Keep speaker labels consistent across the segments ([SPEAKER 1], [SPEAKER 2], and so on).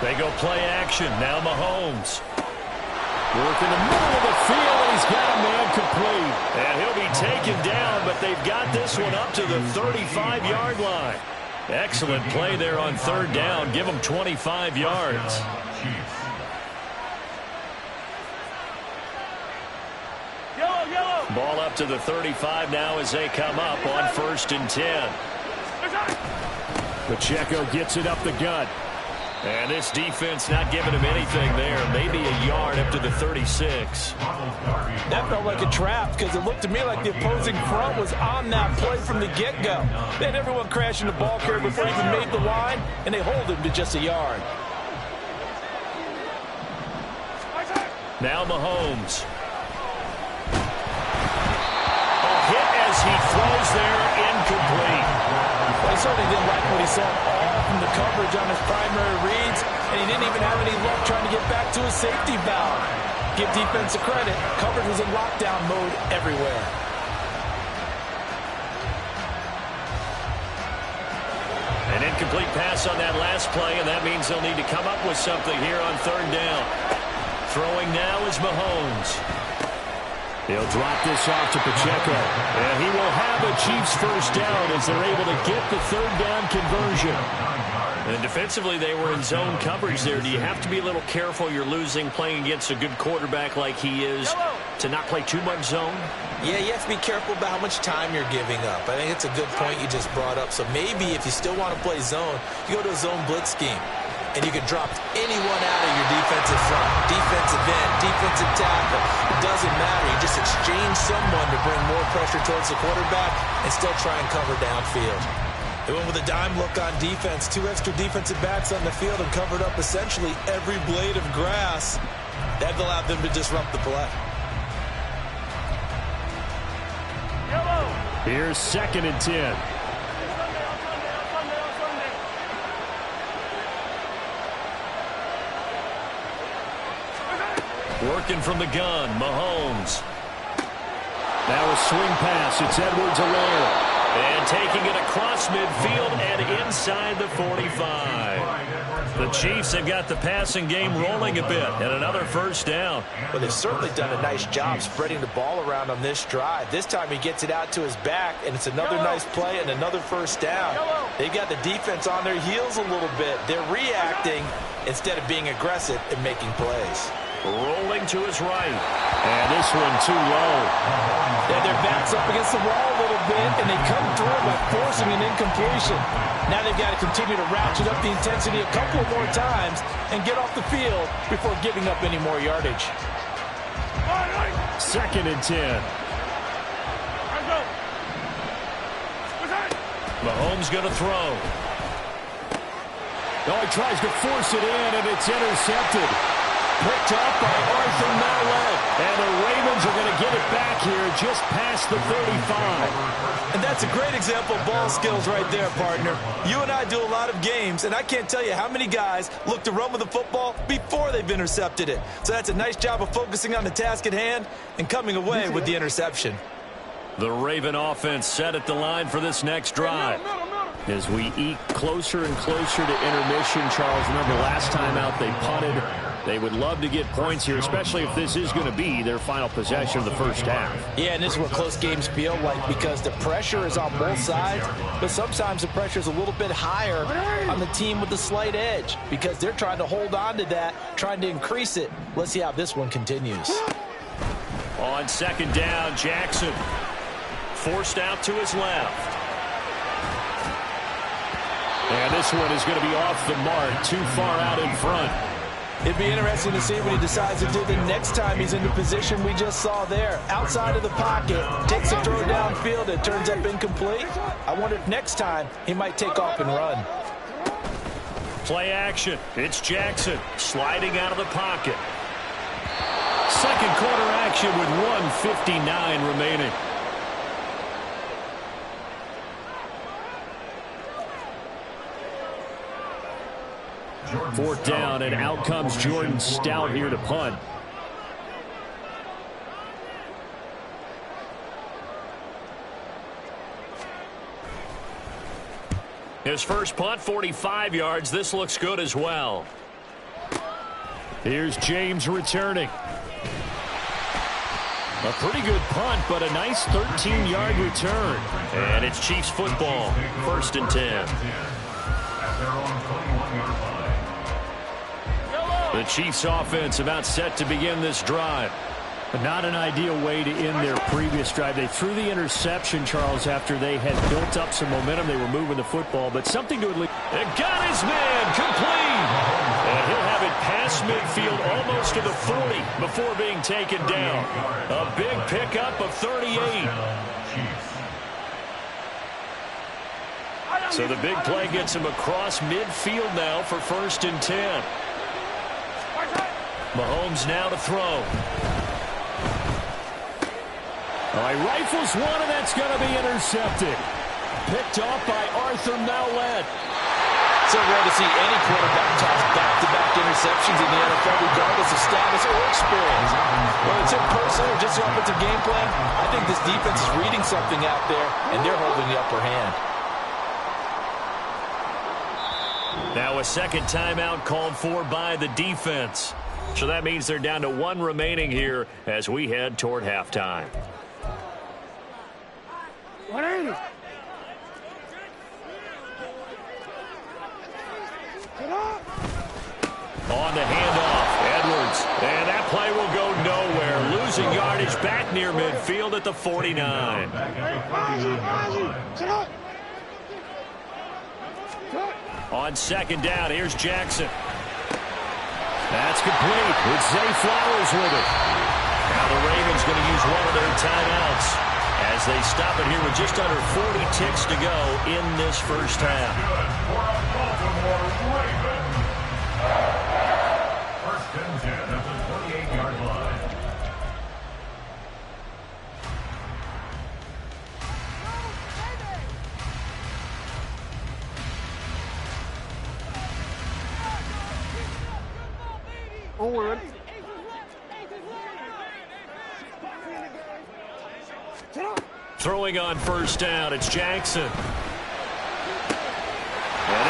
[SPEAKER 1] They go play action. Now Mahomes. Work in the middle of the field, and he's got a man complete. And he'll be taken down, but they've got this one up to the 35-yard line. Excellent play there on third down. Give them 25 yards. Ball up to the 35 now as they come up on 1st and 10. Pacheco gets it up the gut. And this defense not giving him anything there. Maybe a yard up to the 36.
[SPEAKER 2] That felt like a trap because it looked to me like the opposing front was on that play from the get-go. They had everyone crashing the ball carrier before he even made the line, and they hold him to just a yard.
[SPEAKER 1] Now Mahomes. A hit as he throws there, incomplete.
[SPEAKER 2] Well, he certainly didn't like what he saw all from the coverage on his primary reads, and he didn't even have any luck trying to get back to his safety valve. Give defense a credit. Coverage was in lockdown mode everywhere.
[SPEAKER 1] An incomplete pass on that last play, and that means they'll need to come up with something here on third down. Throwing now is Mahomes. He'll drop this off to Pacheco. And he will have a Chiefs first down as they're able to get the third down conversion. And defensively, they were in zone coverage there. Do you have to be a little careful you're losing playing against a good quarterback like he is to not play too much zone?
[SPEAKER 2] Yeah, you have to be careful about how much time you're giving up. I think it's a good point you just brought up. So maybe if you still want to play zone, you go to a zone blitz scheme. And you can drop anyone out of your defensive front, defensive end, defensive tackle. It doesn't matter. You just exchange someone to bring more pressure towards the quarterback and still try and cover downfield. They went with a dime look on defense. 2 extra defensive backs on the field and covered up essentially every blade of grass. That allowed them to disrupt the play.
[SPEAKER 1] Here's 2nd and 10. Working from the gun, Mahomes. Now a swing pass. It's Edwards-Helaire. And taking it across midfield and inside the 45. The Chiefs have got the passing game rolling a bit. And another first down.
[SPEAKER 2] Well, they've certainly done a nice job spreading the ball around on this drive. This time he gets it out to his back, and it's another nice play and another first down. They've got the defense on their heels a little bit. They're reacting instead of being aggressive and making plays.
[SPEAKER 1] Rolling to his right. And this one too low.
[SPEAKER 2] Yeah, their back's up against the wall a little bit, and they come through by forcing an incompletion. Now they've got to continue to ratchet up the intensity a couple more times and get off the field before giving up any more yardage.
[SPEAKER 1] 2nd and 10. Mahomes going to throw. Oh, he tries to force it in, and it's intercepted. Picked up by Arthur Mallett. And the Ravens are going to get it back here just past the 35.
[SPEAKER 2] And that's a great example of ball skills right there, partner. You and I do a lot of games, and I can't tell you how many guys look to run with the football before they've intercepted it. So that's a nice job of focusing on the task at hand and coming away with the interception.
[SPEAKER 1] The Raven offense set at the line for this next drive. As we eke closer and closer to intermission, Charles, remember last time out they punted. They would love to get points here, especially if this is going to be their final possession of the first half.
[SPEAKER 2] Yeah, and this is what close games feel like because the pressure is on both sides, but sometimes the pressure is a little bit higher on the team with the slight edge because they're trying to hold on to that, trying to increase it. Let's see how this one continues.
[SPEAKER 1] On 2nd down, Jackson forced out to his left. And this one is going to be off the mark, too far out in front.
[SPEAKER 2] It'd be interesting to see what he decides to do the next time he's in the position we just saw there. Outside of the pocket, takes a throw downfield, it turns up incomplete. I wonder if next time he might take off and run.
[SPEAKER 1] Play action. It's Jackson sliding out of the pocket. Second quarter action with 1:59 remaining. Fourth down, and out comes Jordan Stout here to punt. His first punt, 45 yards. This looks good as well. Here's James returning. A pretty good punt, but a nice 13-yard return. And it's Chiefs football, 1st and 10. The Chiefs offense about set to begin this drive. But not an ideal way to end their previous drive. They threw the interception, Charles, after they had built up some momentum. They were moving the football, but something to at least... And got his man complete. And he'll have it past midfield almost to the 40 before being taken down. A big pickup of 38. So the big play gets him across midfield now for 1st and 10. Mahomes now to throw. All right, rifles one, and that's going to be intercepted. Picked off by Arthur Mallett.
[SPEAKER 2] So rare to see any quarterback toss back-to-back interceptions in the NFL, regardless of status or experience. Whether it's in person or just the offensive game plan, I think this defense is reading something out there, and they're holding the upper hand.
[SPEAKER 1] Now a second timeout called for by the defense. So that means they're down to 1 remaining here as we head toward halftime. On the handoff, Edwards. And that play will go nowhere. Losing yardage back near midfield at the 49. On 2nd down, here's Jackson. That's complete with Zay Flowers with it. Now the Ravens going to use one of their timeouts as they stop it here with just under 40 ticks to go in this first half.
[SPEAKER 3] 1st and 10 at the 28-yard line.
[SPEAKER 1] Throwing on 1st down, it's Jackson. And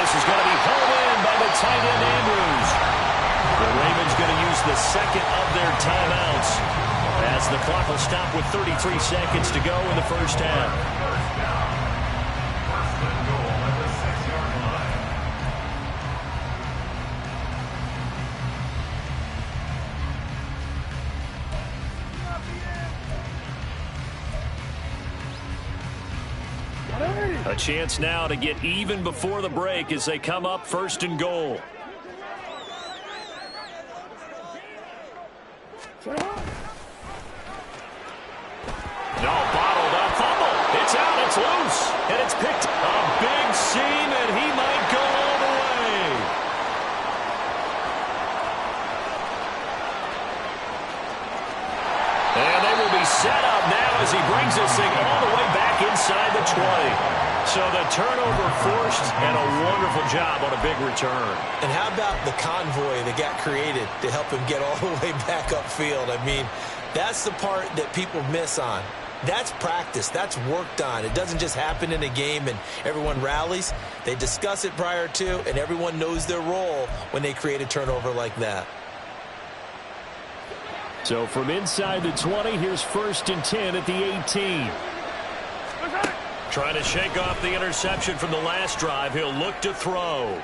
[SPEAKER 1] this is going to be home in by the tight end Andrews. The Ravens going to use the second of their timeouts as the clock will stop with 33 seconds to go in the first half. A chance now to get even before the break as they come up 1st and goal. No, bottled up, fumble. It's out, it's loose, and it's picked. A big seam, and he might go all the way. And they will be set up now as he brings this thing all the way back inside the 20. So the turnover forced, and a wonderful job on a big return.
[SPEAKER 2] And how about the convoy that got created to help him get all the way back upfield? I mean, that's the part that people miss on. That's practice. That's worked on. It doesn't just happen in a game and everyone rallies. They discuss it prior to, and everyone knows their role when they create a turnover like that.
[SPEAKER 1] So from inside the 20, here's 1st and 10 at the 18. Trying to shake off the interception from the last drive. He'll look to throw.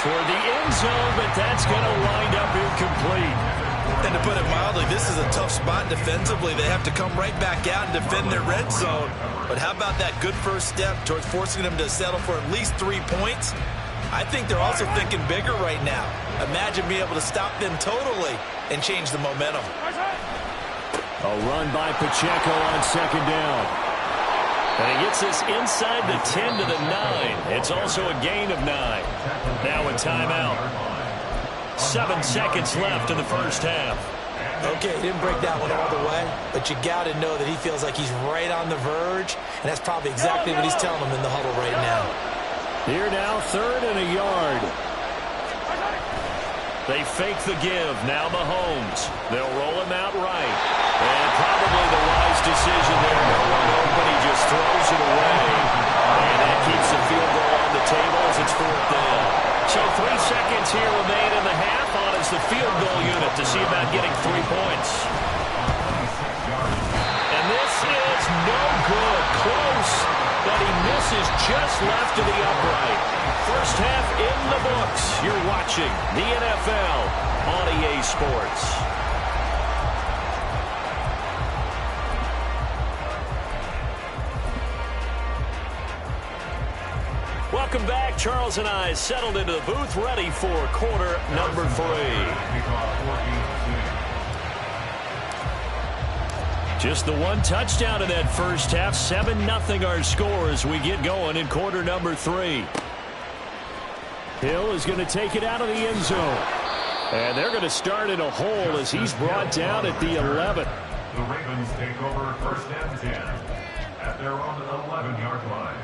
[SPEAKER 1] Toward the end zone, but that's going to wind up incomplete.
[SPEAKER 2] And to put it mildly, this is a tough spot defensively. They have to come right back out and defend their red zone. But how about that good first step towards forcing them to settle for at least 3 points? I think they're also thinking bigger right now. Imagine being able to stop them totally and change the momentum.
[SPEAKER 1] A run by Pacheco on 2nd down. And he gets this inside the 10 to the 9. It's also a gain of 9. Now a timeout. 7 seconds left in the first half.
[SPEAKER 2] Okay, he didn't break that one all the way, but you got to know that he feels like he's right on the verge, and that's probably exactly what he's telling them in the huddle right now.
[SPEAKER 1] Here now, 3rd and a yard. They fake the give. Now Mahomes. They'll roll him out right. And probably the wise decision there. No one open. He just throws it away. And that keeps the field goal on the table as it's 4th down. So 3 seconds here remain in the half on a use the field goal unit to see about getting 3 points. And this is no good. Close, but he misses just left to the upright. First half in the books. You're watching the NFL on EA Sports. Welcome back. Charles and I settled into the booth, ready for quarter number 3. Just the one touchdown in that first half. 7-0 our score as we get going in quarter number 3. Hill is going to take it out of the end zone. And they're going to start in a hole as he's brought down at the 11.
[SPEAKER 3] The Ravens take over first and 10 at their own 11-yard line.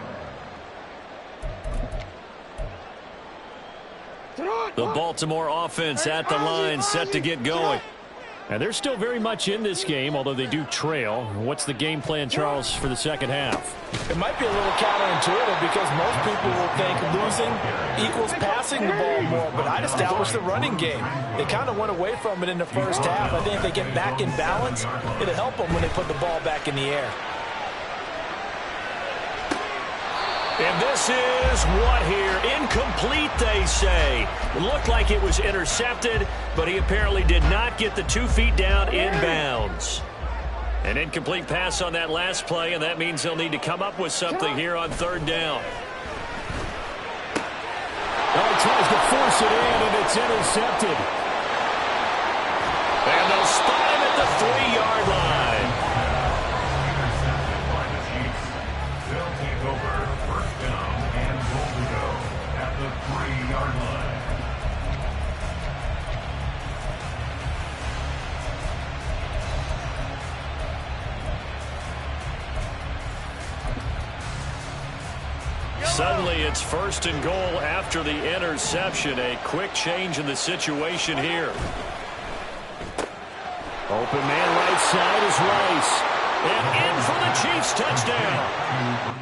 [SPEAKER 1] The Baltimore offense at the line, set to get going. And they're still very much in this game, although they do trail. What's the game plan, Charles, for the second half?
[SPEAKER 2] It might be a little counterintuitive because most people will think losing equals passing the ball more, but I'd establish the running game. They kind of went away from it in the first half. I think if they get back in balance, it'll help them when they put the ball back in the air.
[SPEAKER 1] And this is what here? Incomplete, they say. It looked like it was intercepted, but he apparently did not get the 2 feet down inbounds. An incomplete pass on that last play, and that means they'll need to come up with something here on third down.
[SPEAKER 4] Oh, he tries to force it in, and it's intercepted.
[SPEAKER 1] And they'll spot him at the 3-yard line. Suddenly it's first and goal after the interception. A quick change in the situation here.
[SPEAKER 4] Open man right side is Rice.
[SPEAKER 1] And in for the Chiefs touchdown.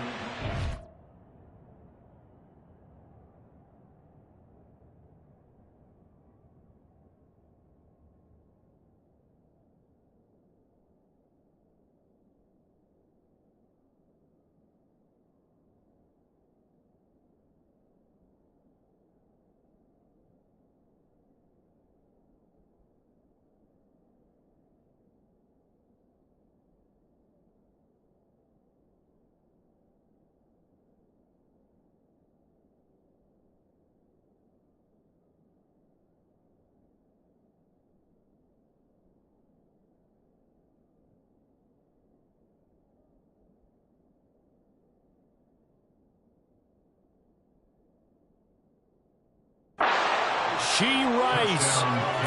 [SPEAKER 1] Rice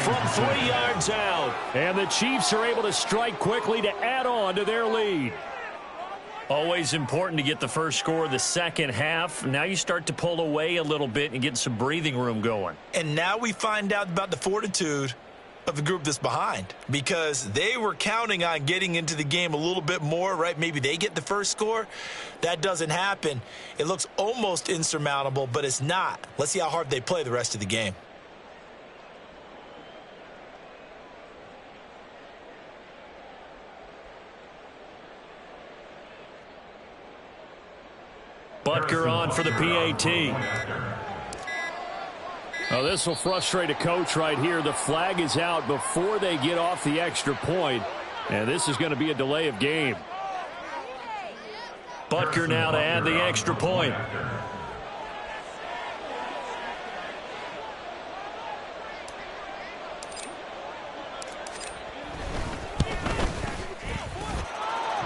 [SPEAKER 1] from 3 yards out. And the Chiefs are able to strike quickly to add on to their lead. Always important to get the first score of the second half. Now you start to pull away a little bit and get some breathing room going.
[SPEAKER 2] And now we find out about the fortitude of the group that's behind, because they were counting on getting into the game a little bit more, right? Maybe they get the first score. That doesn't happen. It looks almost insurmountable, but it's not. Let's see how hard they play the rest of the game.
[SPEAKER 1] Butker on for the PAT.
[SPEAKER 4] Oh, this will frustrate a coach right here. The flag is out before they get off the extra point, and this is going to be a delay of game.
[SPEAKER 1] Butker now to add the extra point.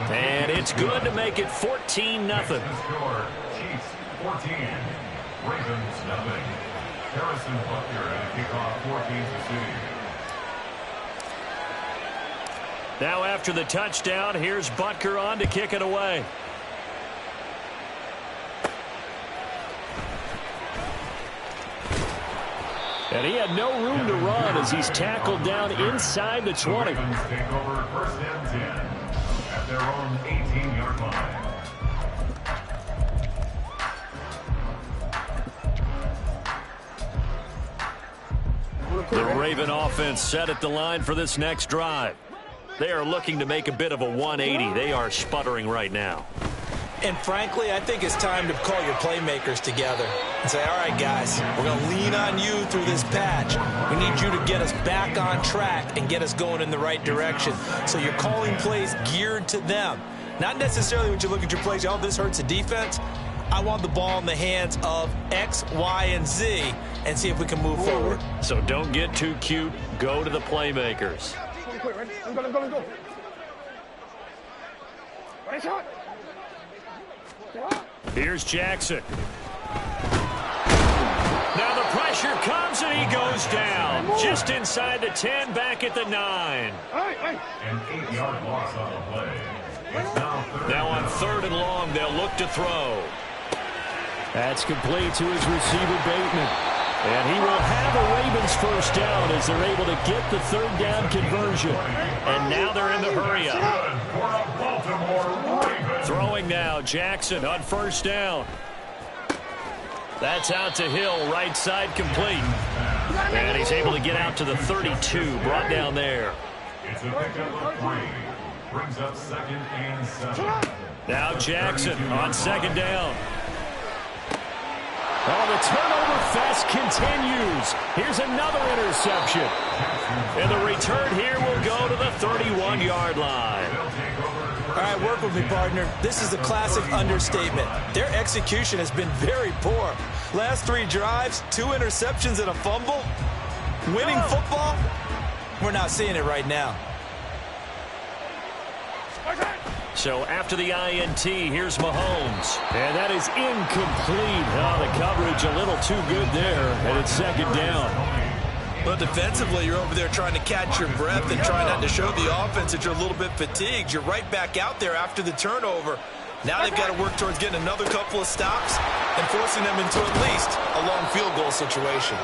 [SPEAKER 1] And it's good to make it 14-0.
[SPEAKER 3] Score, Chiefs 14, Ravens nothing. Harrison Butker at a kickoff for Kansas City.
[SPEAKER 1] Now after the touchdown, here's Butker on to kick it away.
[SPEAKER 4] And he had no room to run as he's tackled down inside the 20.
[SPEAKER 3] The Ravens take over first and 10 at their own 18-yard line.
[SPEAKER 1] The Raven offense set at the line for this next drive. They are looking to make a bit of a 180. They are sputtering right now.
[SPEAKER 2] And frankly, I think it's time to call your playmakers together and say, all right, guys, we're going to lean on you through this patch. We need you to get us back on track and get us going in the right direction. So you're calling plays geared to them. Not necessarily when you look at your plays, oh, this hurts the defense. I want the ball in the hands of X, Y, and Z and see if we can move forward.
[SPEAKER 1] So don't get too cute. Go to the playmakers.
[SPEAKER 5] Let's go. Right shot.
[SPEAKER 1] Here's Jackson. Now the pressure comes and he goes down. Just inside the 10, back at the 9.
[SPEAKER 3] An 8-yard loss on the play. It's
[SPEAKER 1] now on 3rd and long, they'll look to throw.
[SPEAKER 4] That's complete to his receiver, Bateman. And he will have a Ravens first down as they're able to get the 3rd down conversion. And now they're in the hurry up. Throwing now, Jackson on 1st down. That's out to Hill, right side complete. And he's able to get out to the 32, brought down there.
[SPEAKER 3] It's a pickup of 3. Brings up 2nd and 7.
[SPEAKER 1] Now Jackson on 2nd down. Oh, the turnover fest continues. Here's another interception. And the return here will go to the 31-yard line.
[SPEAKER 2] All right, work with me, partner. This is a classic understatement. Their execution has been very poor. Last 3 drives, 2 interceptions and a fumble. Winning football? We're not seeing it right now.
[SPEAKER 1] So after the INT, here's Mahomes. And that is incomplete. Oh, the coverage a little too good there. And it's 2nd down.
[SPEAKER 2] Well, defensively, you're over there trying to catch your breath and trying not to show the offense that you're a little bit fatigued. You're right back out there after the turnover. Now they've got to work towards getting another couple of stops and forcing them into at least a long field goal situation.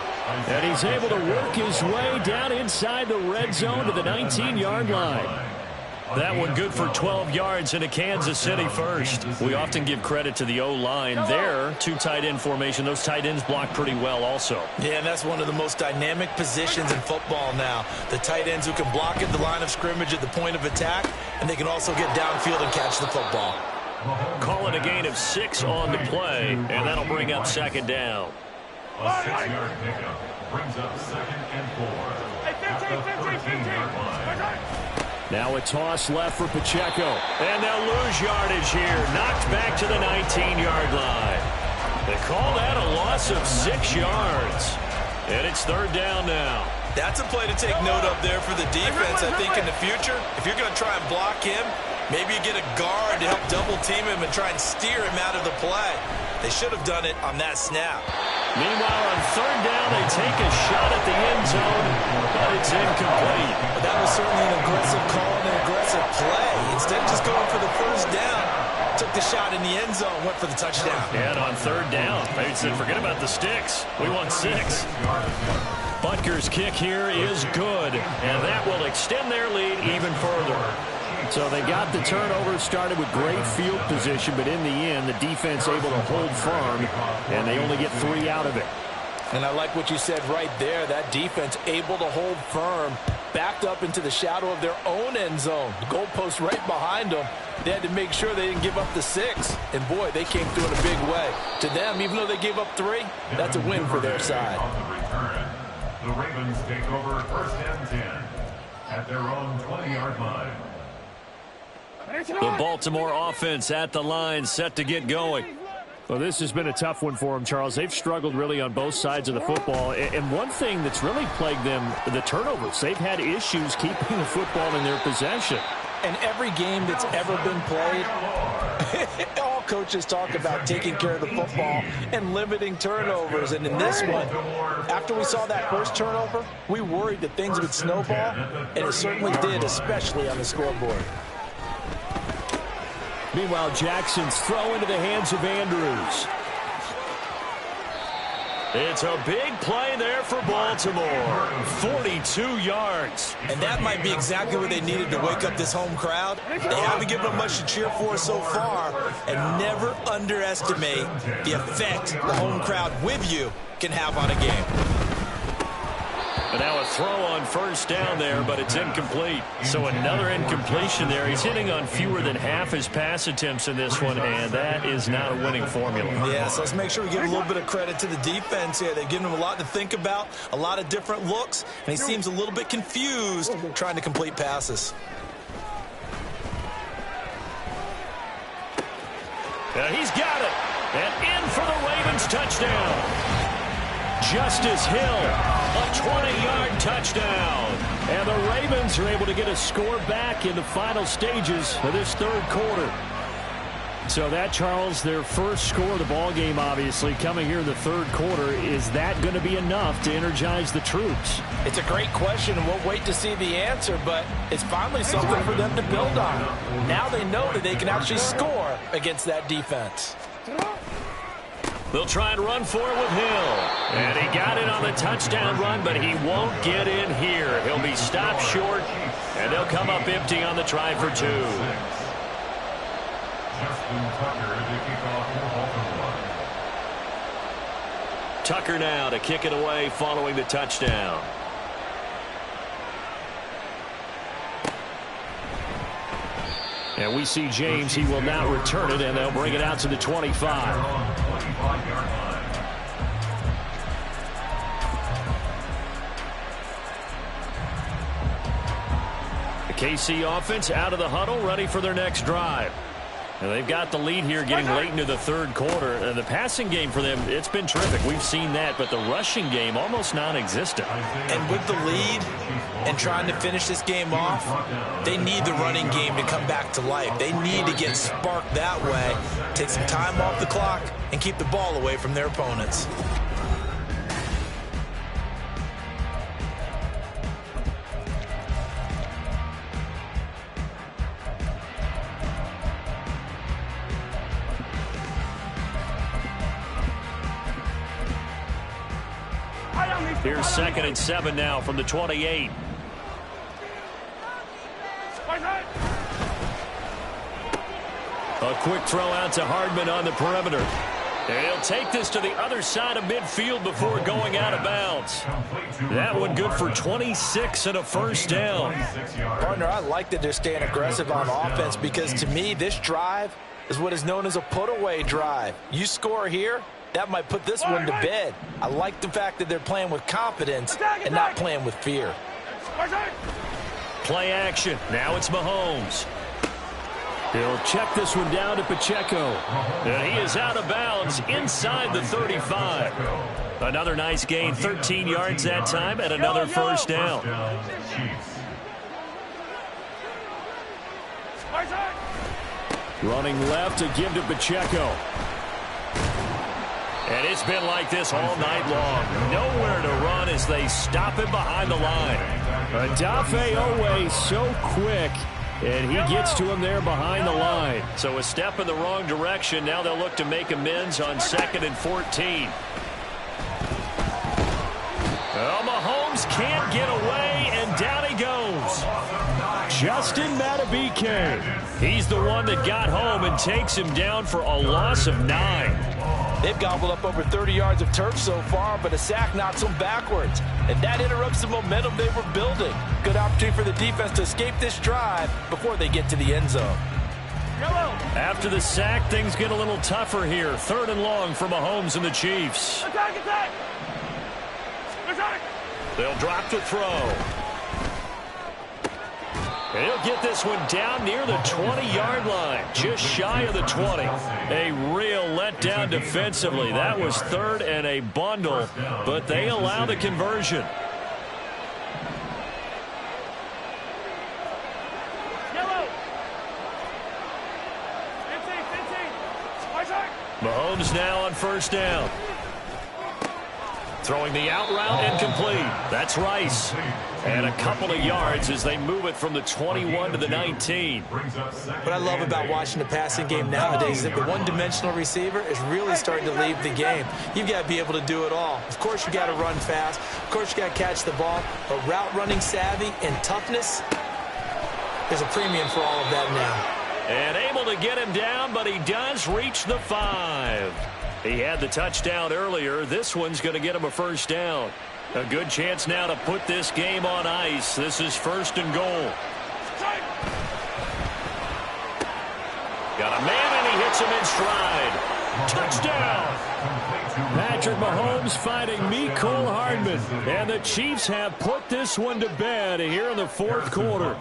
[SPEAKER 4] And he's able to work his way down inside the red zone to the 19-yard line.
[SPEAKER 1] That one good for 12 yards into Kansas City first. We often give credit to the O-line there. 2 tight end formation. Those tight ends block pretty well also.
[SPEAKER 2] Yeah, and that's one of the most dynamic positions in football now. The tight ends who can block at the line of scrimmage at the point of attack, and they can also get downfield and catch the football.
[SPEAKER 1] Call it a gain of 6 on the play, and that'll bring up 2nd down.
[SPEAKER 3] A 6-yard pickup brings up 2nd and 4 at the 13-yard line.
[SPEAKER 4] Now a toss left for Pacheco.
[SPEAKER 1] And they'll lose yardage here. Knocked back to the 19-yard line. They call that a loss of 6 yards. And it's 3rd down now.
[SPEAKER 2] That's a play to take note of there for the defense, I think, in the future. If you're going to try and block him, maybe you get a guard to help double-team him and try and steer him out of the play. They should have done it on that snap.
[SPEAKER 1] Meanwhile, on 3rd down, they take a shot at the end zone, but it's incomplete.
[SPEAKER 2] But that was certainly an aggressive call and an aggressive play. Instead of just going for the 1st down, took the shot in the end zone, went for the touchdown.
[SPEAKER 1] And on 3rd down, they said, forget about the sticks. We want 6. Butker's kick here is good, and that will extend their lead even further.
[SPEAKER 4] So they got the turnover, started with great field position, but in the end, the defense able to hold firm, and they only get 3 out of it.
[SPEAKER 2] And I like what you said right there. That defense able to hold firm, backed up into the shadow of their own end zone. The goalpost right behind them. They had to make sure they didn't give up the 6. And, boy, they came through in a big way. To them, even though they gave up 3, that's a win for their side.
[SPEAKER 3] The Ravens take over 1st and 10 at their own 20-yard line.
[SPEAKER 1] The Baltimore offense at the line, set to get going.
[SPEAKER 4] Well, this has been a tough one for them, Charles. They've struggled really on both sides of the football. And one thing that's really plagued them, the turnovers. They've had issues keeping the football in their possession.
[SPEAKER 2] And every game that's ever been played, all coaches talk about taking care of the football and limiting turnovers. And in this one, after we saw that first turnover, we worried that things would snowball, and it certainly did, especially on the scoreboard.
[SPEAKER 4] Meanwhile, Jackson's throw into the hands of Andrews.
[SPEAKER 1] It's a big play there for Baltimore. 42 yards.
[SPEAKER 2] And that might be exactly what they needed to wake up this home crowd. They haven't given them much to cheer for so far. And never underestimate the effect the home crowd with you can have on a game.
[SPEAKER 4] And now a throw on first down there, but it's incomplete. So another incompletion there. He's hitting on fewer than half his pass attempts in this one, and that is not a winning formula.
[SPEAKER 2] Yeah, so let's make sure we give a little bit of credit to the defense here. They've given him a lot to think about, a lot of different looks, and he seems a little bit confused trying to complete passes.
[SPEAKER 4] He's got it. And in for the Ravens touchdown. Justice Hill, a 20-yard touchdown. And the Ravens are able to get a score back in the final stages of this third quarter. So that, Charles, their first score of the ball game, obviously, coming here in the third quarter. Is that going to be enough to energize the troops?
[SPEAKER 2] It's a great question, and we'll wait to see the answer, but it's finally something for them to build on. Now they know that they can actually score against that defense.
[SPEAKER 4] They'll try and run for it with Hill. And he got it on the touchdown run, but he won't get in here. He'll be stopped short, and they'll come up empty on the try for two. Tucker now to kick it away following the touchdown. And we see James. He will not return it, and they'll bring it out to the 25. The KC offense out of the huddle, ready for their next drive. And they've got the lead here getting late into the third quarter. And the passing game for them, it's been terrific. We've seen that, but the rushing game almost non-existent.
[SPEAKER 2] And with the lead and trying to finish this game off, they need the running game to come back to life. They need to get sparked that way, take some time off the clock, and keep the ball away from their opponents.
[SPEAKER 4] Here's 2nd and 7 now from the 28. A quick throw out to Hardman on the perimeter. And he'll take this to the other side of midfield before going out of bounds. That one good for 26 and a first down.
[SPEAKER 2] Partner, I like that they're staying aggressive on offense because to me, this drive is what is known as a put-away drive. You score here, that might put this one to bed. I like the fact that they're playing with confidence and not playing with fear.
[SPEAKER 4] Play action. Now it's Mahomes. He'll check this one down to Pacheco. And he is out of bounds inside the 35. Another nice gain, 13 yards that time, and another first down. Running left to give to Pacheco. And it's been like this all night long. Nowhere to run as they stop him behind the line. Adafe Owe so quick, and he gets to him there behind the line. So a step in the wrong direction. Now they'll look to make amends on 2nd and 14. Well, Mahomes can't get away, and down he goes. Justin Madubuike. He's the one that got home and takes him down for a loss of 9.
[SPEAKER 2] They've gobbled up over 30 yards of turf so far, but a sack knocks them backwards. And that interrupts the momentum they were building. Good opportunity for the defense to escape this drive before they get to the end zone.
[SPEAKER 4] After the sack, things get a little tougher here. 3rd and long for Mahomes and the Chiefs.
[SPEAKER 5] Attack!
[SPEAKER 4] They'll drop to throw. And he'll get this one down near the 20-yard line, just shy of the 20. A real letdown defensively. That was 3rd and a bundle, but they allow the conversion. Mahomes now on first down. Throwing the out route incomplete. That's Rice. And a couple of yards as they move it from the 21 to the 19.
[SPEAKER 2] What I love about watching the passing game nowadays is that the one-dimensional receiver is really starting to leave the game. You've got to be able to do it all. Of course, you got to run fast. Of course, you got to catch the ball. But route running savvy and toughness, there's a premium for all of that now.
[SPEAKER 4] And able to get him down, but he does reach the 5. He had the touchdown earlier. This one's going to get him a first down.
[SPEAKER 1] A good chance now to put this game on ice. This is 1st and goal. Got a man, and he hits him in stride. Touchdown!
[SPEAKER 4] Patrick Mahomes fighting Mecole Hardman. And the Chiefs have put this one to bed here in the 4th quarter.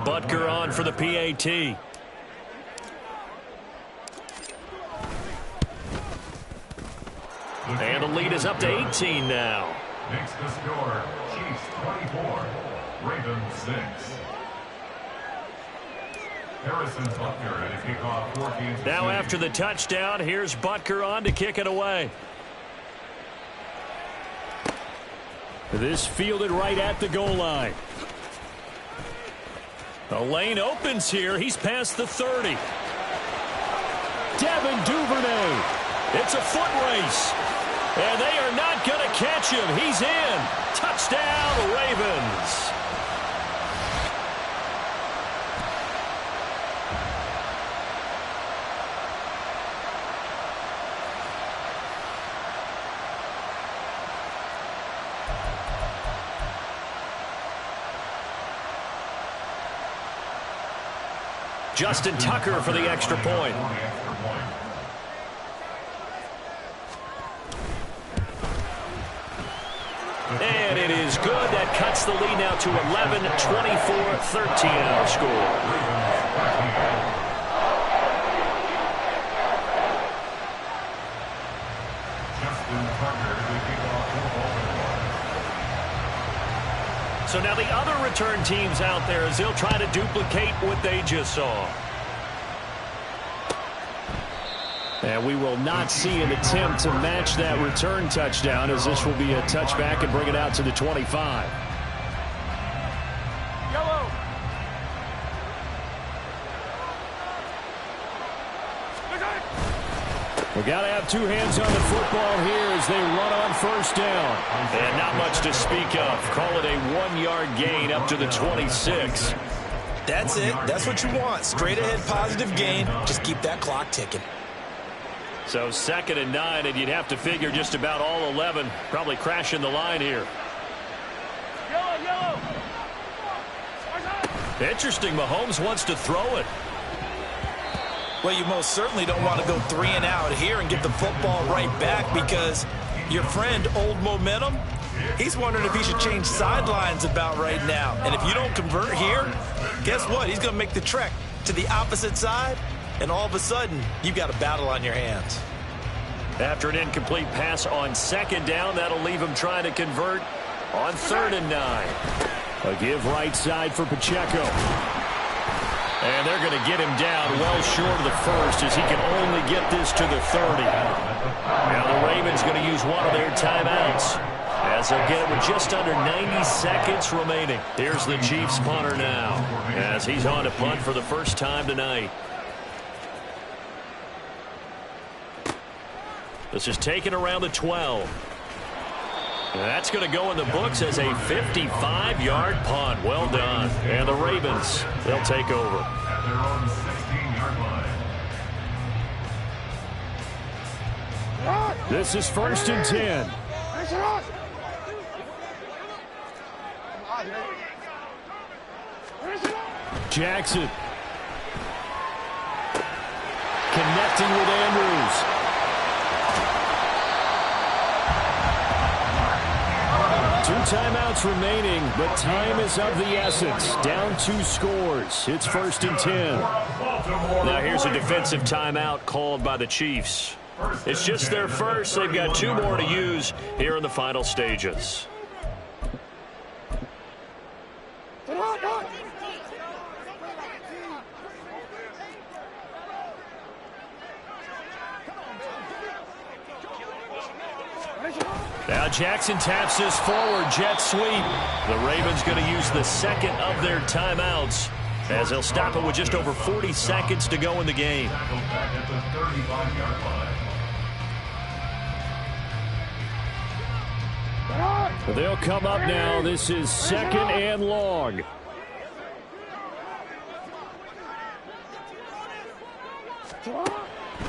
[SPEAKER 1] Butker on for the PAT. And the lead is up to 18 now.
[SPEAKER 3] Makes the score Chiefs 24, Ravens 6. Harrison Butker at a kickoff 14.
[SPEAKER 1] Now after the touchdown, here's Butker on to kick it away.
[SPEAKER 4] This fielded right at the goal line.
[SPEAKER 1] The lane opens here. He's past the 30.
[SPEAKER 4] Devin Duvernay.
[SPEAKER 1] It's a foot race. And they are not going to catch him. He's in. Touchdown, Ravens. Justin Tucker for the extra point. And it is good. That cuts the lead now to 11, 24, 13 our score. So now the other return teams out there as they'll try to duplicate what they just saw.
[SPEAKER 4] And we will not see an attempt to match that return touchdown, as this will be a touchback and bring it out to the 25.
[SPEAKER 5] Yellow.
[SPEAKER 4] We got to have two hands on the football here as they run on 1st down.
[SPEAKER 1] And not much to speak of. Call it a 1-yard gain up to the 26.
[SPEAKER 2] That's it. That's what you want. Straight ahead positive gain. Just keep that clock ticking.
[SPEAKER 1] So 2nd and 9, and you'd have to figure just about all 11 probably crashing the line here.
[SPEAKER 5] Yellow.
[SPEAKER 1] Interesting. Mahomes wants to throw it.
[SPEAKER 2] Well, you most certainly don't want to go 3 and out here and get the football right back, because your friend, Old Momentum, he's wondering if he should change sidelines about right now. And if you don't convert here, guess what? He's going to make the trek to the opposite side. And all of a sudden, you've got a battle on your hands.
[SPEAKER 1] After an incomplete pass on 2nd down, that'll leave him trying to convert on 3rd and 9.
[SPEAKER 4] A give right side for Pacheco.
[SPEAKER 1] And they're going to get him down well short of the 1st as he can only get this to the 30. Now the Ravens going to use one of their timeouts as they'll get it with just under 90 seconds remaining. Here's the Chiefs punter now as he's on to punt for the first time tonight. This is taken around the 12. And that's going to go in the books as a 55-yard punt. Well done. And the Ravens, they'll take over.
[SPEAKER 3] At their own 16-yard line.
[SPEAKER 4] This is 1st and 10. Jackson. Connecting with Andrews. Two timeouts remaining, but time is of the essence. Down 2 scores. It's 1st and 10.
[SPEAKER 1] Now here's a defensive timeout called by the Chiefs. It's just their first. They've got 2 more to use here in the final stages. Now Jackson taps this forward jet sweep. The Ravens going to use the 2nd of their timeouts as they'll stop it with just over 40 seconds to go in the game.
[SPEAKER 4] They'll come up now. This is 2nd and long.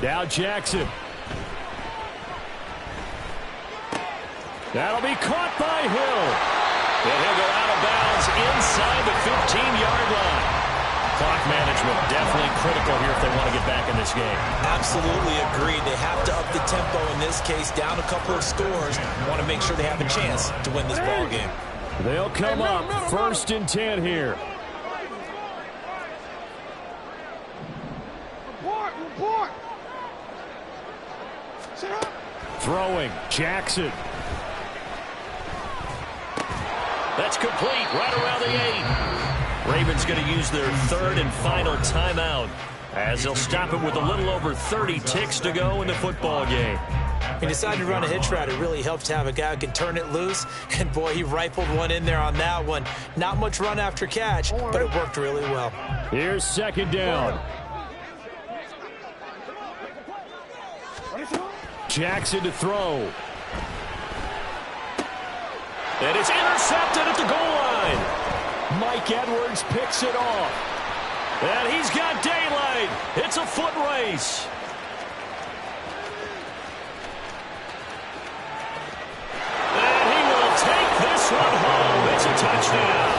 [SPEAKER 4] Now Jackson. That'll be caught by Hill. And he'll go out of bounds inside the 15-yard line. Clock management definitely critical here if they want to get back in this game.
[SPEAKER 2] Absolutely agreed. They have to up the tempo in this case, down a couple of scores. Want to make sure they have a chance to win this ball game.
[SPEAKER 4] They'll come up first and 10 here.
[SPEAKER 5] Report. Sit up.
[SPEAKER 4] Throwing, Jackson.
[SPEAKER 1] That's complete right around the 8. Ravens going to use their third and final timeout as they'll stop it with a little over 30 ticks to go in the football game.
[SPEAKER 2] He decided to run a hitch route. It really helps to have a guy who can turn it loose. And, boy, he rifled one in there on that one. Not much run after catch, but it worked really well.
[SPEAKER 4] Here's second down. Jackson to throw.
[SPEAKER 1] And it's intercepted at the goal line.
[SPEAKER 4] Mike Edwards picks it off.
[SPEAKER 1] And he's got daylight. It's a foot race. And he will take this one home. It's a touchdown.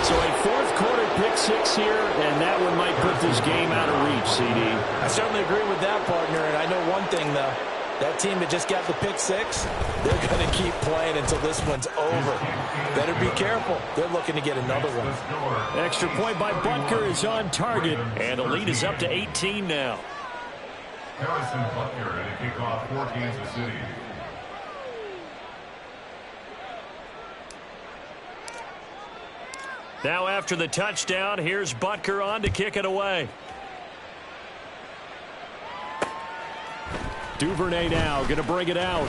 [SPEAKER 4] So a fourth quarter pick six here, and that one might put this game out of reach, CD.
[SPEAKER 2] I certainly agree with that, partner. And I know one thing, though. That team that just got the pick six, they're going to keep playing until this one's over. Better be careful. They're looking to get another one.
[SPEAKER 4] Extra point by Butker is on target.
[SPEAKER 1] And the lead is up to 18 now.
[SPEAKER 3] Harrison Butker at a kickoff for Kansas City.
[SPEAKER 1] Now after the touchdown, here's Butker on to kick it away.
[SPEAKER 4] Duvernay now going to bring it out.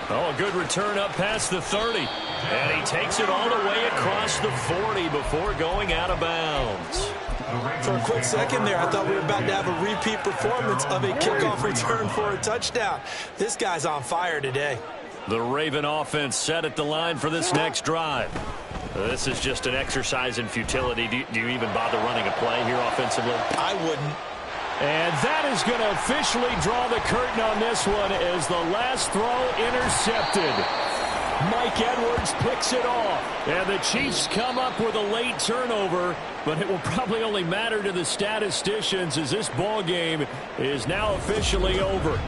[SPEAKER 1] Oh, a good return up past the 30. And he takes it all the way across the 40 before going out of bounds.
[SPEAKER 2] For a quick second there, I thought we were about to have a repeat performance of a kickoff return for a touchdown. This guy's on fire today.
[SPEAKER 1] The Raven offense set at the line for this next drive. This is just an exercise in futility. Do you even bother running a play here offensively?
[SPEAKER 2] I wouldn't.
[SPEAKER 4] And that is going to officially draw the curtain on this one as the last throw intercepted. Mike Edwards picks it off. And the Chiefs come up with a late turnover, but it will probably only matter to the statisticians as this ball game is now officially over.